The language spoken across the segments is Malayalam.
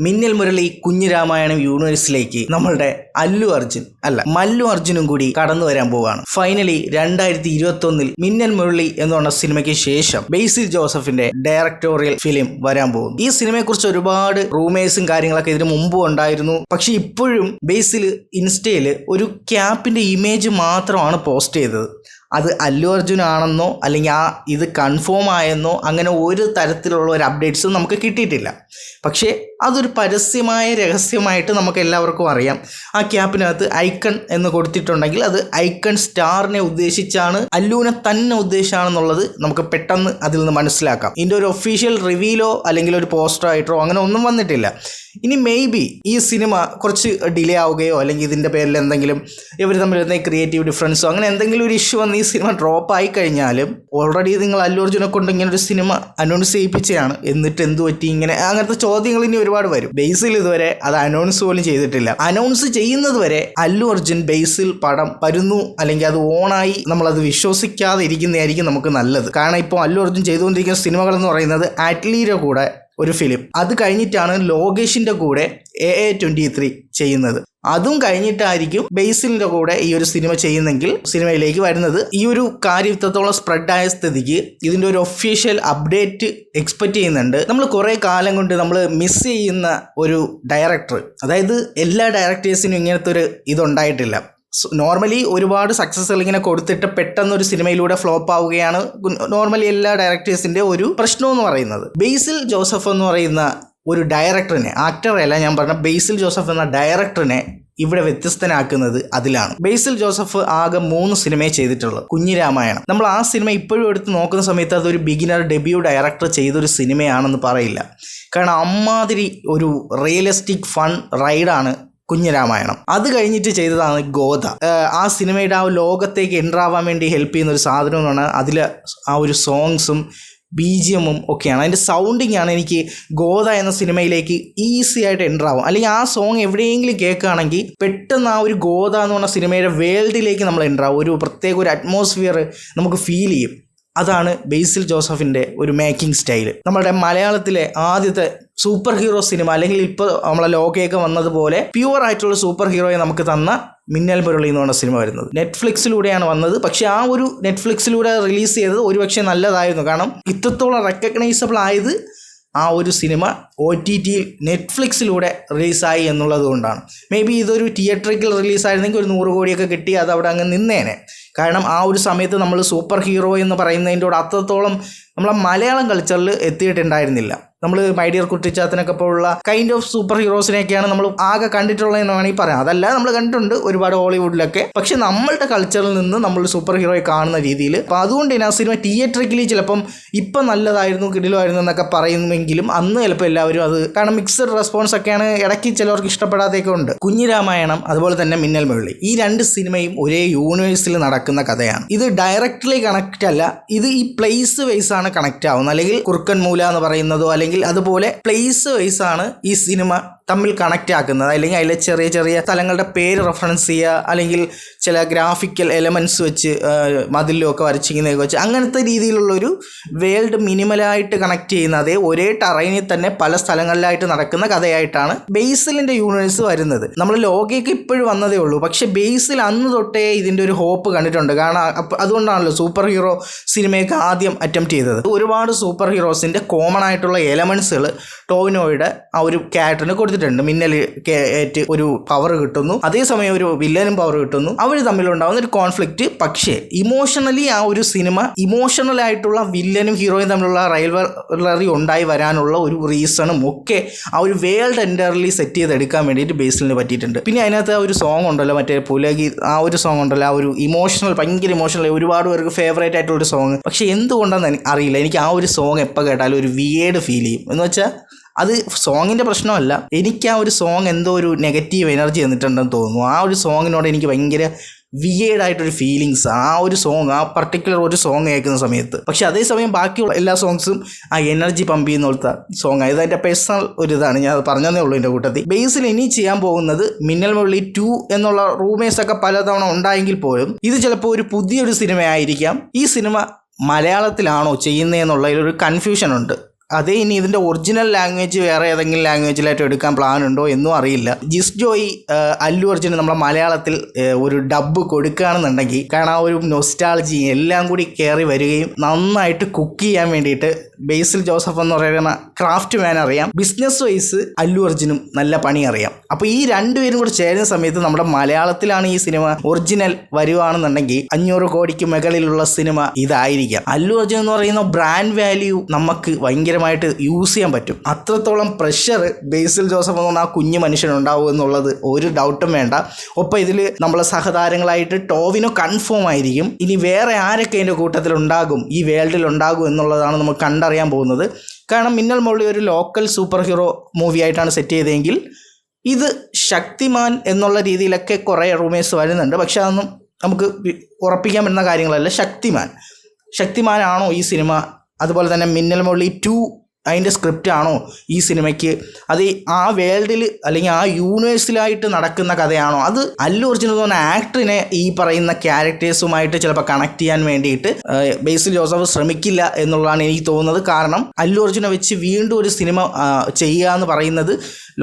മിന്നൽ മുരളി കുഞ്ഞിരാമായണം യൂണിവേഴ്സിലേക്ക് നമ്മളുടെ മല്ലു അർജുനും കൂടി കടന്നു വരാൻ പോവുകയാണ്. ഫൈനലി 2021 മിന്നൽ മുരളി എന്ന് പറഞ്ഞ സിനിമയ്ക്ക് ശേഷം ബേസിൽ ജോസഫിന്റെ ഡയറക്ടോറിയൽ ഫിലിം വരാൻ പോകും. ഈ സിനിമയെ കുറിച്ച് ഒരുപാട് റൂമേഴ്സും കാര്യങ്ങളൊക്കെ ഇതിനു മുമ്പും ഉണ്ടായിരുന്നു. പക്ഷെ ഇപ്പോഴും ബേസിൽ ഇൻസ്റ്റയിൽ ഒരു ക്യാപ്പിന്റെ ഇമേജ് മാത്രമാണ് പോസ്റ്റ് ചെയ്തത്. അത് അല്ലു അർജുൻ ആണെന്നോ അല്ലെങ്കിൽ ഇത് കൺഫേം ആയെന്നോ അങ്ങനെ ഒരു തരത്തിലുള്ള ഒരു അപ്ഡേറ്റ്സും നമുക്ക് കിട്ടിയിട്ടില്ല. പക്ഷേ അതൊരു പരസ്യമായ രഹസ്യമായിട്ട് നമുക്ക് എല്ലാവർക്കും അറിയാം. ആ ക്യാപ്പിനകത്ത് ഐക്കൺ എന്ന് കൊടുത്തിട്ടുണ്ടെങ്കിൽ അത് ഐക്കൺ സ്റ്റാറിനെ ഉദ്ദേശിച്ചാണ്, അല്ലുവിനെ തന്നെ ഉദ്ദേശിച്ചാണെന്നുള്ളത് നമുക്ക് പെട്ടെന്ന് അതിൽ നിന്ന് മനസ്സിലാക്കാം. ഇതിൻ്റെ ഒരു ഒഫീഷ്യൽ റിവീലോ അല്ലെങ്കിൽ ഒരു പോസ്റ്റർ ആയിട്ടോ അങ്ങനെ ഒന്നും വന്നിട്ടില്ല. ഇനി മെയ്ബി ഈ സിനിമ കുറച്ച് ഡിലേ ആവുകയോ അല്ലെങ്കിൽ ഇതിൻ്റെ പേരിൽ എന്തെങ്കിലും ഇവർ തമ്മിൽ എന്തെങ്കിലും ക്രിയേറ്റീവ് ഡിഫറൻസോ അങ്ങനെ എന്തെങ്കിലും ഒരു ഇഷ്യൂ വന്ന് ഈ സിനിമ ഡ്രോപ്പ് ആയി കഴിഞ്ഞാലും ഓൾറെഡി നിങ്ങൾ അല്ലു അർജുനെ കൊണ്ട് ഇങ്ങനെ ഒരു സിനിമ അനൗൺസ് ചെയ്യിപ്പിച്ചതാണ്, എന്നിട്ട് എന്ത് പറ്റി ഇങ്ങനെ, അങ്ങനത്തെ ചോദ്യങ്ങൾ ഇനി ഒരുപാട് വരും. ബേസിൽ ഇതുവരെ അത് അനൗൺസ് പോലും ചെയ്തിട്ടില്ല. അനൗൺസ് ചെയ്യുന്നത് വരെ അല്ലു അർജുൻ ബേസിൽ പടം വരുന്നു അല്ലെങ്കിൽ അത് ഓണായി നമ്മളത് വിശ്വസിക്കാതെ ഇരിക്കുന്നതായിരിക്കും നമുക്ക് നല്ലത്. കാരണം ഇപ്പോൾ അല്ലു അർജുൻ ചെയ്തുകൊണ്ടിരിക്കുന്ന സിനിമകൾ എന്ന് പറയുന്നത് ആറ്റ്ലിയുടെ കൂടെ ഒരു ഫിലിം, അത് കഴിഞ്ഞിട്ടാണ് ലോകേഷിന്റെ കൂടെ AA23 ചെയ്യുന്നത്, അതും കഴിഞ്ഞിട്ടായിരിക്കും ബേസിലിന്റെ കൂടെ ഈ ഒരു സിനിമ ചെയ്യുന്നെങ്കിൽ സിനിമയിലേക്ക് വരുന്നത്. ഈ ഒരു കാര്യം ഇത്രത്തോളം സ്പ്രെഡായ സ്ഥിതിക്ക് ഇതിൻ്റെ ഒരു ഒഫീഷ്യൽ അപ്ഡേറ്റ് എക്സ്പെക്റ്റ് ചെയ്യുന്നുണ്ട്. നമ്മൾ കുറേ കാലം കൊണ്ട് നമ്മൾ മിസ് ചെയ്യുന്ന ഒരു ഡയറക്ടർ, അതായത് എല്ലാ ഡയറക്ടേഴ്സിനും ഇങ്ങനത്തെ ഒരു ഇതുണ്ടായിട്ടില്ല. നോർമലി ഒരുപാട് സക്സസ്സുകൾ ഇങ്ങനെ കൊടുത്തിട്ട് പെട്ടെന്ന് ഒരു സിനിമയിലൂടെ ഫ്ലോപ്പ് ആവുകയാണ് നോർമലി എല്ലാ ഡയറക്ടേഴ്സിൻ്റെ ഒരു പ്രശ്നം എന്ന് പറയുന്നത്. ബേസിൽ ജോസഫ് എന്ന് പറയുന്ന ഒരു ഡയറക്ടറിനെ, ആക്ടറല്ല ഞാൻ പറഞ്ഞ, ബേസിൽ ജോസഫ് എന്ന ഡയറക്ടറിനെ ഇവിടെ വ്യത്യസ്തനാക്കുന്നത് അതിലാണ്. ബേസിൽ ജോസഫ് ആകെ 3 സിനിമയെ ചെയ്തിട്ടുള്ളൂ. കുഞ്ഞിരാമായണം, നമ്മൾ ആ സിനിമ ഇപ്പോഴും എടുത്ത് നോക്കുന്ന സമയത്ത് അതൊരു ബിഗിനർ ഡെബ്യൂ ഡയറക്ടർ ചെയ്തൊരു സിനിമയാണെന്ന് പറയില്ല. കാരണം അമ്മാതിരി ഒരു റിയലിസ്റ്റിക് ഫൺ റൈഡാണ് കുഞ്ഞിരാമായണം. അത് കഴിഞ്ഞിട്ട് ചെയ്തതാണ് ഗോദ. ആ സിനിമയുടെ ആ ലോകത്തേക്ക് എൻ്റർ ആവാൻ വേണ്ടി ഹെൽപ്പ് ചെയ്യുന്ന ഒരു സാധനം എന്ന് പറഞ്ഞാൽ അതിൽ ആ ഒരു സോങ്സും BGM ഒക്കെയാണ്. അതിൻ്റെ സൗണ്ടിങ് ആണ് എനിക്ക് ഗോദ എന്ന സിനിമയിലേക്ക് ഈസി ആയിട്ട് എൻ്റർ ആവും. അല്ലെങ്കിൽ ആ സോങ് എവിടെയെങ്കിലും കേൾക്കുകയാണെങ്കിൽ പെട്ടെന്ന് ആ ഒരു ഗോദ എന്ന് പറഞ്ഞ സിനിമയുടെ വേൾഡിലേക്ക് നമ്മൾ എൻ്റർ ആവും. ഒരു പ്രത്യേക ഒരു അറ്റ്മോസ്ഫിയർ നമുക്ക് ഫീൽ ചെയ്യും. അതാണ് ബേസിൽ ജോസഫിൻ്റെ ഒരു മേക്കിംഗ് സ്റ്റൈൽ. നമ്മുടെ മലയാളത്തിലെ ആദ്യത്തെ സൂപ്പർ ഹീറോ സിനിമ, അല്ലെങ്കിൽ ഇപ്പോൾ നമ്മളെ ലോകയൊക്കെ വന്നതുപോലെ പ്യുവർ ആയിട്ടുള്ള സൂപ്പർ ഹീറോയെ നമുക്ക് തന്ന മിന്നൽ മുരളി എന്ന് പറഞ്ഞ സിനിമ വരുന്നത് നെറ്റ്ഫ്ലിക്സിലൂടെയാണ് വന്നത്. പക്ഷേ ആ ഒരു നെറ്റ്ഫ്ലിക്സിലൂടെ റിലീസ് ചെയ്തത് ഒരുപക്ഷെ നല്ലതായിരുന്നു. കാരണം ഇത്രത്തോളം റെക്കഗ്നൈസബിൾ ആയത് ആ ഒരു സിനിമ OTT നെറ്റ്ഫ്ലിക്സിലൂടെ റിലീസായി എന്നുള്ളത് കൊണ്ടാണ്. മേ ബി ഇതൊരു തിയേറ്ററിക്കൽ റിലീസായിരുന്നെങ്കിൽ ഒരു 100 കോടിയൊക്കെ കിട്ടി അത് അവിടെ അങ്ങ് നിന്നേനെ. കാരണം ആ ഒരു സമയത്ത് നമ്മൾ സൂപ്പർ ഹീറോ എന്ന് പറയുന്നതിൻ്റെ കൂടെ അത്രത്തോളം നമ്മളെ മലയാളം കൾച്ചറിൽ എത്തിയിട്ടുണ്ടായിരുന്നില്ല. നമ്മൾ മൈ ഡിയർ കുട്ടിച്ചാത്തനൊക്കെ പോലുള്ള കൈൻഡ് ഓഫ് സൂപ്പർ ഹീറോസിനെയൊക്കെയാണ് നമ്മൾ ആകെ കണ്ടിട്ടുള്ളതെന്ന് വേണമെങ്കിൽ പറയാം. അതല്ല, നമ്മൾ കണ്ടിട്ടുണ്ട് ഒരുപാട് ഹോളിവുഡിലൊക്കെ. പക്ഷെ നമ്മളുടെ കൾച്ചറിൽ നിന്ന് നമ്മൾ സൂപ്പർ ഹീറോയെ കാണുന്ന രീതിയിൽ. അപ്പോൾ അതുകൊണ്ട് തന്നെ ആ സിനിമ തിയേറ്ററിക്കലി ചിലപ്പം ഇപ്പം നല്ലതായിരുന്നു, കിടിലുമായിരുന്നു എന്നൊക്കെ പറയുമെങ്കിലും അന്ന് ചിലപ്പോൾ എല്ലാവരും അത് കാരണം മിക്സഡ് റെസ്പോൺസ് ഒക്കെയാണ്, ഇടയ്ക്ക് ചിലവർക്ക് ഇഷ്ടപ്പെടാതെയൊക്കെ ഉണ്ട്. കുഞ്ഞിരാമായണം അതുപോലെ തന്നെ മിന്നൽ മുരളി, ഈ 2 സിനിമയും ഒരേ യൂണിവേഴ്സിൽ നടക്കുന്ന കഥയാണ്. ഇത് ഡയറക്റ്റ്ലി കണക്റ്റ് അല്ല, ഇത് ഈ പ്ലേസ് വൈസ് ആണ് കണക്റ്റ് ആവുന്നത്. അല്ലെങ്കിൽ കുറുക്കൻ മൂല എന്ന് പറയുന്നതോ അല്ലെങ്കിൽ അതുപോലെ പ്ലേസ് വൈസ് ആണ് ഈ സിനിമ തമ്മിൽ കണക്റ്റ് ആക്കുന്നത്. അല്ലെങ്കിൽ അതിലെ ചെറിയ ചെറിയ സ്ഥലങ്ങളുടെ പേര് റെഫറൻസ് ചെയ്യുക, അല്ലെങ്കിൽ ചില ഗ്രാഫിക്കൽ എലമെൻറ്റ്സ് വെച്ച് മതിലൊക്കെ വരച്ചിരിക്കുന്നതൊക്കെ വെച്ച് അങ്ങനത്തെ രീതിയിലുള്ളൊരു വേൾഡ് മിനിമലായിട്ട് കണക്ട് ചെയ്യുന്ന അതേ ഒരേ ടറൈനിൽ തന്നെ പല സ്ഥലങ്ങളിലായിട്ട് നടക്കുന്ന കഥയായിട്ടാണ് ബേസിലിൻ്റെ യൂണിവേഴ്സ് വരുന്നത്. നമ്മൾ ലോകയ്ക്ക് ഇപ്പോഴും വന്നതേ ഉള്ളൂ. പക്ഷേ ബേസിൽ അന്ന് തൊട്ടേ ഇതിൻ്റെ ഒരു ഹോപ്പ് കണ്ടിട്ടുണ്ട്. കാരണം അതുകൊണ്ടാണല്ലോ സൂപ്പർ ഹീറോ സിനിമയൊക്കെ ആദ്യം അറ്റംപ്റ്റ് ചെയ്തത്. ഒരുപാട് സൂപ്പർ ഹീറോസിൻ്റെ കോമൺ ആയിട്ടുള്ള എലമെൻറ്റ്സുകൾ ടോവിനോയുടെ ആ ഒരു ക്യാരക്ടറിന് കൊടുത്തിട്ടുണ്ട്. മിന്നൽ ഏറ്റ് ഒരു പവർ കിട്ടുന്നു, അതേസമയം ഒരു വില്ലനും പവർ കിട്ടുന്നു, അവർ തമ്മിലുണ്ടാകുന്ന ഒരു കോൺഫ്ലിക്റ്റ്. പക്ഷേ ഇമോഷണലി ആ ഒരു സിനിമ ഇമോഷണൽ ആയിട്ടുള്ള വില്ലനും ഹീറോയും തമ്മിലുള്ള റൈവലറി ഉണ്ടായി വരാനുള്ള ഒരു റീസണും ഒക്കെ ആ ഒരു വേൾഡ് എൻ്റർലി സെറ്റ് ചെയ്തെടുക്കാൻ വേണ്ടിയിട്ട് ബേസിലിന് പറ്റിയിട്ടുണ്ട്. പിന്നെ അതിനകത്ത് ആ ഒരു സോങ് ഉണ്ടല്ലോ, മറ്റേ പുലകി, ആ ഒരു സോങ് ഉണ്ടല്ലോ, ആ ഒരു ഇമോഷണൽ, ഭയങ്കര ഇമോഷണൽ, ഒരുപാട് പേർക്ക് ഫേവറേറ്റ് ആയിട്ടുള്ളൊരു സോങ്. പക്ഷേ എന്തുകൊണ്ടാണെന്ന് അറിയില്ല, എനിക്ക് ആ ഒരു സോങ് എപ്പോൾ കേട്ടാലും ഒരു വിയേഡ് ഫീൽ ചെയ്യും. എന്ന് വെച്ചാൽ അത് സോങ്ങിൻ്റെ പ്രശ്നമല്ല, എനിക്ക് ആ ഒരു സോങ് എന്തോ ഒരു നെഗറ്റീവ് എനർജി തന്നിട്ടുണ്ടെന്ന് തോന്നുന്നു. ആ ഒരു സോങ്ങിനോട് എനിക്ക് ഭയങ്കര വിയേഡായിട്ടൊരു ഫീലിങ്സ് ആ ഒരു സോങ്, ആ പർട്ടിക്കുലർ ഒരു സോങ് കേൾക്കുന്ന സമയത്ത്. പക്ഷെ അതേസമയം ബാക്കിയുള്ള എല്ലാ സോങ്സും ആ എനർജി പമ്പ് ചെയ്യുന്ന പോലത്തെ സോങ്. ഇത് എൻ്റെ പേഴ്സണൽ ഒരു ഇതാണ്, ഞാൻ പറഞ്ഞതേ ഉള്ളൂ. എൻ്റെ കൂട്ടത്തിൽ ബേസിൽ ഇനി ചെയ്യാൻ പോകുന്നത് മിന്നൽ മുരളി 2 എന്നുള്ള റൂമേഴ്സൊക്കെ പലതവണ ഉണ്ടായെങ്കിൽ പോലും ഇത് ചിലപ്പോൾ ഒരു പുതിയൊരു സിനിമ ആയിരിക്കാം. ഈ സിനിമ മലയാളത്തിലാണോ ചെയ്യുന്നതെന്നുള്ളതിലൊരു കൺഫ്യൂഷൻ ഉണ്ട്. അതേ ഇനി ഇതിൻ്റെ ഒറിജിനൽ ലാംഗ്വേജ് വേറെ ഏതെങ്കിലും ലാംഗ്വേജിലായിട്ട് എടുക്കാൻ പ്ലാൻ ഉണ്ടോ എന്നും അറിയില്ല. ജിസ് ജോയി അല്ലു അർജുന് നമ്മളെ മലയാളത്തിൽ ഒരു ഡബ്ബ് കൊടുക്കുകയാണെന്നുണ്ടെങ്കിൽ കാരണം ആ ഒരു നൊസ്റ്റാൾജി എല്ലാം കൂടി കയറി വരികയും നന്നായിട്ട് കുക്ക് ചെയ്യാൻ വേണ്ടിയിട്ട് ബേസിൽ ജോസഫ് എന്ന് പറയുന്ന ക്രാഫ്റ്റ് മാൻ അറിയാം, ബിസിനസ് വൈസ് അല്ലു അർജുനും നല്ല പണി അറിയാം. അപ്പോൾ ഈ രണ്ടുപേരും കൂടെ ചേരുന്ന സമയത്ത് നമ്മുടെ മലയാളത്തിലാണ് ഈ സിനിമ ഒറിജിനൽ വരുവാണെന്നുണ്ടെങ്കിൽ 500 കോടിക്ക് മുകളിലുള്ള സിനിമ ഇതായിരിക്കാം. അല്ലു അർജുൻ എന്ന് പറയുന്ന ബ്രാൻഡ് വാല്യൂ നമുക്ക് ഭയങ്കരമായിട്ട് യൂസ് ചെയ്യാൻ പറ്റും. അത്രത്തോളം പ്രഷർ ബേസിൽ ജോസഫ് എന്ന് പറഞ്ഞാൽ ആ കുഞ്ഞു മനുഷ്യനുണ്ടാവും എന്നുള്ളത് ഒരു ഡൗട്ടും വേണ്ട. ഒപ്പം ഇതിൽ നമ്മളെ സഹതാരങ്ങളായിട്ട് ടോവിനോ കൺഫേം ആയിരിക്കും. ഇനി വേറെ ആരൊക്കെ അതിൻ്റെ കൂട്ടത്തിൽ ഉണ്ടാകും, ഈ വേൾഡിൽ ഉണ്ടാകും എന്നുള്ളതാണ് നമുക്ക് കണ്ടറിയാൻ പോകുന്നത്. കാരണം മിന്നൽ മുരളി ഒരു ലോക്കൽ സൂപ്പർ ഹീറോ മൂവി ആയിട്ടാണ് സെറ്റ് ചെയ്തതെങ്കിൽ ഇത് ശക്തിമാൻ എന്നുള്ള രീതിയിലൊക്കെ കുറേ റൂമേഴ്സ് വരുന്നുണ്ട്. പക്ഷെ അതൊന്നും നമുക്ക് ഉറപ്പിക്കാൻ പറ്റുന്ന കാര്യങ്ങളല്ല. ശക്തിമാനാണോ ഈ സിനിമ, അതുപോലെ തന്നെ മിന്നൽ മുരളി 2 അതിൻ്റെ സ്ക്രിപ്റ്റ് ആണോ ഈ സിനിമയ്ക്ക്, അത് ആ വേൾഡിൽ അല്ലെങ്കിൽ ആ യൂണിവേഴ്സിലായിട്ട് നടക്കുന്ന കഥയാണോ, അത് അല്ലു അർജുൻ എന്ന് പറഞ്ഞ ആക്ടറിനെ ഈ പറയുന്ന ക്യാരക്ടേഴ്സുമായിട്ട് ചിലപ്പോൾ കണക്ട് ചെയ്യാൻ വേണ്ടിയിട്ട് ബേസിൽ ജോസഫ് ശ്രമിക്കില്ല എന്നുള്ളതാണ് എനിക്ക് തോന്നുന്നത്. കാരണം അല്ലു അർജുനെ വെച്ച് വീണ്ടും ഒരു സിനിമ ചെയ്യുക എന്ന് പറയുന്നത്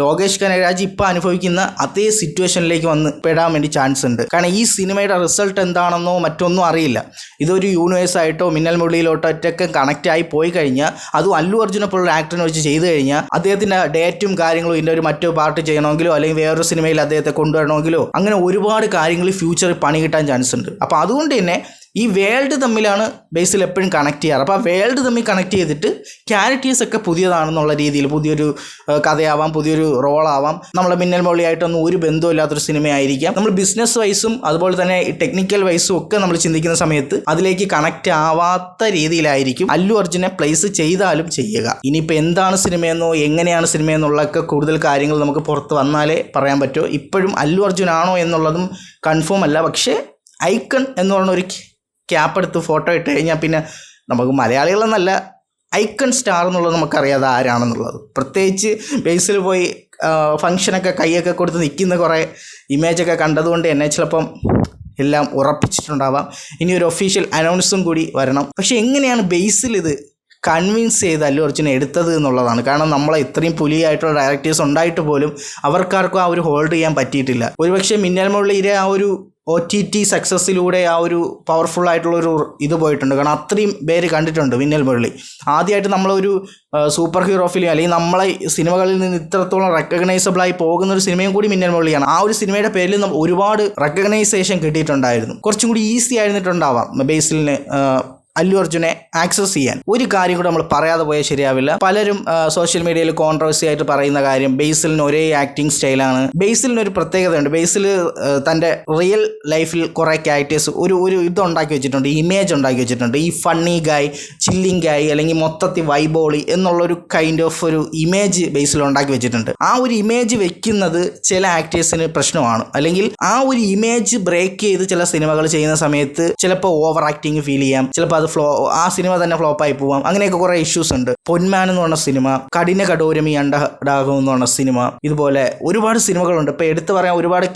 ലോകേഷ് കനകരാജ് ഇപ്പോൾ അനുഭവിക്കുന്ന അതേ സിറ്റുവേഷനിലേക്ക് വന്ന് പെടാൻ വേണ്ടി ചാൻസ് ഉണ്ട്. കാരണം ഈ സിനിമയുടെ റിസൾട്ട് എന്താണെന്നോ മറ്റൊന്നും അറിയില്ല. ഇതൊരു യൂണിവേഴ്സായിട്ടോ മിന്നൽ മുരളിയിലോട്ടൊക്കെ കണക്റ്റ് ആയി പോയി കഴിഞ്ഞാൽ, അതും അല്ലു അർജുനെ പോലുള്ള ആക്ടറിനെ വെച്ച് ചെയ്തു കഴിഞ്ഞാൽ അദ്ദേഹത്തിൻ്റെ ഡേറ്റും കാര്യങ്ങളും ഇതിൻ്റെ ഒരു മറ്റു പാർട്ട് ചെയ്യണമെങ്കിലോ അല്ലെങ്കിൽ വേറൊരു സിനിമയിൽ അദ്ദേഹത്തെ കൊണ്ടുവരണമെങ്കിലോ അങ്ങനെ ഒരുപാട് കാര്യങ്ങൾ ഫ്യൂച്ചറിൽ പണി കിട്ടാൻ ചാൻസ് ഉണ്ട്. അപ്പോൾ അതുകൊണ്ട് തന്നെ ഈ വേൾഡ് തമ്മിലാണ് ബേസിൽ എപ്പോഴും കണക്ട് ചെയ്യാറ്. അപ്പോൾ ആ വേൾഡ് തമ്മിൽ കണക്ട് ചെയ്തിട്ട് ക്യാരക്ടേഴ്സൊക്കെ പുതിയതാണെന്നുള്ള രീതിയിൽ പുതിയൊരു കഥയാവാം, പുതിയൊരു റോളാവാം. നമ്മളെ മിന്നൽ മുരളിയായിട്ടൊന്നും ഒരു ബന്ധമില്ലാത്തൊരു സിനിമയായിരിക്കാം. നമ്മൾ ബിസിനസ് വൈസും അതുപോലെ തന്നെ ടെക്നിക്കൽ വൈസും ഒക്കെ നമ്മൾ ചിന്തിക്കുന്ന സമയത്ത് അതിലേക്ക് കണക്റ്റ് ആവാത്ത രീതിയിലായിരിക്കും അല്ലു അർജുനെ പ്ലേസ് ചെയ്താലും ചെയ്യുക. ഇനിയിപ്പോൾ എന്താണ് സിനിമയെന്നോ എങ്ങനെയാണ് സിനിമയെന്നുള്ളതൊക്കെ കൂടുതൽ കാര്യങ്ങൾ നമുക്ക് പുറത്ത് വന്നാലേ പറയാൻ പറ്റുമോ. ഇപ്പോഴും അല്ലു അർജുനാണോ എന്നുള്ളതും കൺഫേം അല്ല. പക്ഷേ ഐക്കൺ എന്ന് പറഞ്ഞ ഒരു ക്യാപ്പ് എടുത്ത് ഫോട്ടോ ഇട്ട് കഴിഞ്ഞാൽ പിന്നെ നമുക്ക് മലയാളികളെന്നല്ല ഐക്കൺ സ്റ്റാർ എന്നുള്ളത് നമുക്കറിയാതെ ആരാണെന്നുള്ളത്. പ്രത്യേകിച്ച് ബേസിൽ പോയി ഫംഗ്ഷനൊക്കെ കൈയൊക്കെ കൊടുത്ത് നിൽക്കുന്ന കുറേ ഇമേജൊക്കെ കണ്ടതുകൊണ്ട് എന്നെ ചിലപ്പം എല്ലാം ഉറപ്പിച്ചിട്ടുണ്ടാവാം. ഇനി ഒരു ഒഫീഷ്യൽ അനൗൺസും കൂടി വരണം. പക്ഷെ എങ്ങനെയാണ് ബേസിൽ ഇത് കൺവിൻസ് ചെയ്ത് അല്ലു അർജുനെ എടുത്തത് എന്നുള്ളതാണ്. കാരണം നമ്മളെ ഇത്രയും പുലിയായിട്ടുള്ള ഡയറക്ടേഴ്സ് ഉണ്ടായിട്ട് പോലും അവർക്കാർക്കും ആ ഒരു ഹോൾഡ് ചെയ്യാൻ പറ്റിയിട്ടില്ല. ഒരുപക്ഷെ മിന്നൽ മുരളിയുടെ ആ ഒരു OTT സക്സസ്സിലൂടെ ആ ഒരു പവർഫുൾ ആയിട്ടുള്ളൊരു ഇത് പോയിട്ടുണ്ട്. കാരണം അത്രയും പേര് കണ്ടിട്ടുണ്ട് മിന്നൽ മുരളി. ആദ്യമായിട്ട് നമ്മളൊരു സൂപ്പർ ഹീറോ ഫിലിം അല്ലെങ്കിൽ നമ്മളെ സിനിമകളിൽ നിന്ന് ഇത്രത്തോളം റെക്കഗ്നൈസബിളായി പോകുന്ന ഒരു സിനിമയും കൂടി മിന്നൽ മുരളിയാണ്. ആ ഒരു സിനിമയുടെ പേരിൽ ഒരുപാട് റെക്കഗ്നൈസേഷൻ കിട്ടിയിട്ടുണ്ടായിരുന്നു. കുറച്ചും കൂടി ഈസി ആയിരുന്നിട്ടുണ്ടാവാം ബേസിലിന് അല്ലു അർജുനെ ആക്സസ് ചെയ്യാൻ. ഒരു കാര്യം കൂടെ നമ്മൾ പറയാതെ പോയാൽ ശരിയാവില്ല. പലരും സോഷ്യൽ മീഡിയയിൽ കോൺട്രവേഴ്സി ആയിട്ട് പറയുന്ന കാര്യം ബേസിലിന് ഒരേ ആക്ടിങ് സ്റ്റൈലാണ്. ബേസിലിന് ഒരു പ്രത്യേകതയുണ്ട്. ബേസിൽ തൻ്റെ റിയൽ ലൈഫിൽ കുറേ ക്യാരക്ടേഴ്സ് ഒരു ഇത് ഉണ്ടാക്കി വെച്ചിട്ടുണ്ട്, ഇമേജ് ഉണ്ടാക്കി വെച്ചിട്ടുണ്ട്. ഈ ഫണ്ണി ഗായ്, ചില്ലിങ് ഗായ് അല്ലെങ്കിൽ മൊത്തത്തിൽ വൈബോളി എന്നുള്ളൊരു കൈൻഡ് ഓഫ് ഒരു ഇമേജ് ബേസിൽ ഉണ്ടാക്കി വെച്ചിട്ടുണ്ട്. ആ ഒരു ഇമേജ് വെക്കുന്നത് ചില ആക്ടേഴ്സിന് പ്രശ്നമാണ്. അല്ലെങ്കിൽ ആ ഒരു ഇമേജ് ബ്രേക്ക് ചെയ്ത് ചില സിനിമകൾ ചെയ്യുന്ന സമയത്ത് ചിലപ്പോൾ ഓവർ ആക്ടിങ് ഫീൽ ചെയ്യാം, ചിലപ്പോൾ ആ സിനിമ തന്നെ ഫ്ലോപ്പായി പോവാം. അങ്ങനെയൊക്കെ കുറേ ഇഷ്യൂസ് ഉണ്ട്. പൊന്മാൻ എന്ന് പറഞ്ഞ സിനിമ, കഠിന കഠോരമി അണ്ടഡാകം എന്ന് പറഞ്ഞ സിനിമ, ഇതുപോലെ ഒരുപാട് സിനിമകളുണ്ട്. ഇപ്പോൾ എടുത്തു പറയാൻ ഒരുപാട്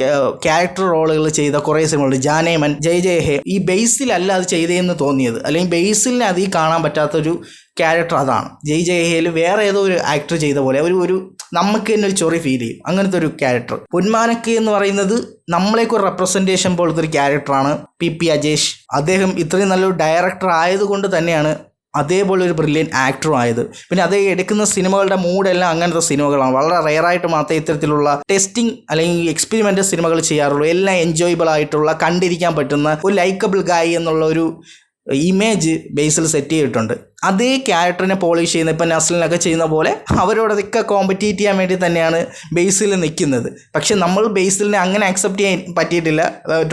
ക്യാരക്ടർ റോളുകൾ ചെയ്ത കുറേ സിനിമകളുണ്ട്. ജാനേമൻ, ജയ് ജയ് ഹേ. ഈ ബേസിലല്ല അത് ചെയ്തതെന്ന് തോന്നിയത്, അല്ലെങ്കിൽ ബേസിലിനെ അതിൽ കാണാൻ പറ്റാത്തൊരു ക്യാരക്ടർ അതാണ്. ജയ് ജയ് ഹേയിൽ വേറെ ഏതോ ഒരു ആക്ടർ ചെയ്ത പോലെ ഒരു നമുക്ക് തന്നെ ഒരു ചൊറി ഫീൽ ചെയ്യും. അങ്ങനത്തെ ഒരു ക്യാരക്ടർ. പൊന്മാനൊക്കെ എന്ന് പറയുന്നത് നമ്മളേക്ക് ഒരു റെപ്രസെൻറ്റേഷൻ പോലത്തെ ഒരു ക്യാരക്ടറാണ്. പി അജേഷ് അദ്ദേഹം ഇത്രയും നല്ലൊരു ഡയറക്ടർ ആയതുകൊണ്ട് തന്നെയാണ് അതേപോലെ ഒരു ബ്രില്യൻ ആക്ടറും ആയത്. പിന്നെ അതേ എടുക്കുന്ന സിനിമകളുടെ മൂഡെല്ലാം അങ്ങനത്തെ സിനിമകളാണ്. വളരെ റെയറായിട്ട് മാത്രമേ ഇത്തരത്തിലുള്ള ടെസ്റ്റിംഗ് അല്ലെങ്കിൽ എക്സ്പെരിമെൻ്റ് സിനിമകൾ ചെയ്യാറുള്ളൂ. എല്ലാം എൻജോയബിൾ ആയിട്ടുള്ള, കണ്ടിരിക്കാൻ പറ്റുന്ന ഒരു ലൈക്കബിൾ ഗായ് എന്നുള്ള ഒരു ഇമേജ് ബേസിൽ സെറ്റ് ചെയ്തിട്ടുണ്ട്. അതേ ക്യാരക്ടറിനെ പോളിഷ് ചെയ്യുന്ന ഇപ്പോൾ നസ്ലിനൊക്കെ ചെയ്യുന്ന പോലെ അവരോടൊക്കെ കോമ്പറ്റീറ്റ് ചെയ്യാൻ വേണ്ടി തന്നെയാണ് ബേസിൽ നിൽക്കുന്നത്. പക്ഷെ നമ്മൾ ബേസിലിനെ അങ്ങനെ അക്സെപ്റ്റ് ചെയ്യാൻ പറ്റിയിട്ടില്ല.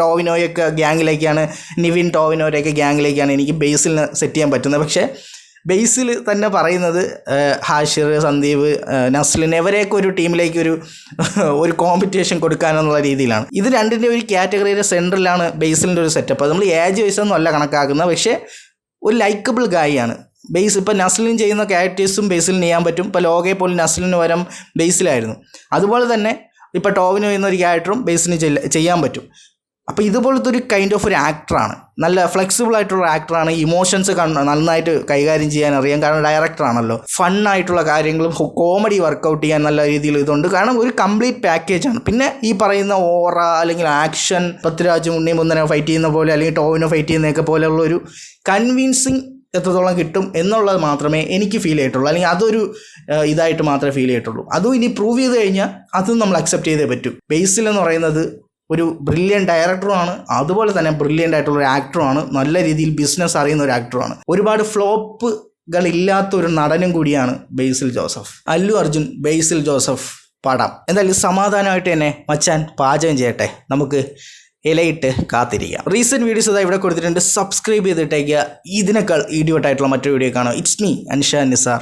ടോവിനോയൊക്കെ ഗ്യാങ്ങിലേക്കാണ്, നിവിൻ ടോവിനോയൊക്കെ ഗ്യാങ്ങിലേക്കാണ് എനിക്ക് ബേസിലിനെ സെറ്റ് ചെയ്യാൻ പറ്റുന്നത്. പക്ഷേ ബേസിൽ തന്നെ പറയുന്നത് ഹാഷിർ, സന്ദീപ്, നസ്ലിൻ ഇവരെയൊക്കെ ഒരു ടീമിലേക്ക് ഒരു കോമ്പറ്റീഷൻ കൊടുക്കാനെന്നുള്ള രീതിയിലാണ്. ഇത് രണ്ടിൻ്റെ ഒരു കാറ്റഗറിയുടെ സെൻറ്ററിലാണ് ബേസിലിൻ്റെ ഒരു സെറ്റപ്പ്. അത് നമ്മൾ ഏജ് വൈസൊന്നും അല്ല കണക്കാക്കുന്നത്. പക്ഷേ ഒരു ലൈക്കബിൾ ഗായിയാണ് ബേസ്. ഇപ്പോൾ നസ്ലിൻ ചെയ്യുന്ന ക്യാരക്ടേഴ്സും ബേസിലിന് ചെയ്യാൻ പറ്റും. ഇപ്പോൾ ലോകയെ പോലും നസ്ലിന് വരം ബേസിലായിരുന്നു. അതുപോലെ തന്നെ ഇപ്പോൾ ടോവിനോ എന്നൊരു ക്യാരക്ടറും ബേസിന് ചെയ്യാൻ പറ്റും. അപ്പോൾ ഇതുപോലത്തെ ഒരു കൈൻഡ് ഓഫ് ഒരു ആക്ടറാണ്, നല്ല ഫ്ലെക്സിബിൾ ആയിട്ടുള്ള ആക്ടറാണ്. ഇമോഷൻസ് നന്നായിട്ട് കൈകാര്യം ചെയ്യാൻ അറിയാം, കാരണം ഡയറക്ടറാണല്ലോ. ഫണ്ണായിട്ടുള്ള കാര്യങ്ങളും കോമഡി വർക്കൗട്ട് ചെയ്യാൻ നല്ല രീതിയിൽ ഇതുണ്ട്, കാരണം ഒരു കംപ്ലീറ്റ് പാക്കേജാണ്. പിന്നെ ഈ പറയുന്ന ഓറ അല്ലെങ്കിൽ ആക്ഷൻ, പൃഥ്വിരാജ് ഉണ്ണിമുന്തനെ ഫൈറ്റ് ചെയ്യുന്ന പോലെ അല്ലെങ്കിൽ ടോവിനോ ഫൈറ്റ് ചെയ്യുന്നതൊക്കെ പോലെയുള്ള ഒരു കൺവിൻസിങ് എത്രത്തോളം കിട്ടും എന്നുള്ളത് മാത്രമേ എനിക്ക് ഫീൽ ചെയ്തിട്ടുള്ളൂ, അല്ലെങ്കിൽ അതൊരു ഇതായിട്ട് മാത്രമേ ഫീൽ ചെയ്തിട്ടുള്ളൂ. അതും ഇനി പ്രൂവ് ചെയ്ത് കഴിഞ്ഞാൽ അതും നമ്മൾ അക്സെപ്റ്റ് ചെയ്തേ പറ്റൂ. ബേസിൽ എന്ന് പറയുന്നത് ഒരു ബ്രില്യൻ്റ് ഡയറക്ടറുമാണ്, അതുപോലെ തന്നെ ബ്രില്യൻ്റ് ആയിട്ടുള്ള ഒരു ആക്ടറുമാണ്, നല്ല രീതിയിൽ ബിസിനസ് അറിയുന്ന ഒരു ആക്ടറുമാണ്. ഒരുപാട് ഫ്ലോപ്പുകളില്ലാത്ത ഒരു നടനും കൂടിയാണ് ബേസിൽ ജോസഫ്. അല്ലു അർജുൻ ബേസിൽ ജോസഫ് പടം എന്തായാലും സമാധാനമായിട്ട് തന്നെ മച്ചാൻ പാചകം ചെയ്യട്ടെ, നമുക്ക് ഇലയിട്ട് കാത്തിരിക്കാം. റീസെൻറ്റ് വീഡിയോസ് അതാ ഇവിടെ കൊടുത്തിട്ടുണ്ട്, സബ്സ്ക്രൈബ് ചെയ്തിട്ടേക്കുക. ഇതിനേക്കാൾ ഇഡിയോട്ടായിട്ടുള്ള മറ്റൊരു വീഡിയോ കാണാം. It's me Ansha Nisar.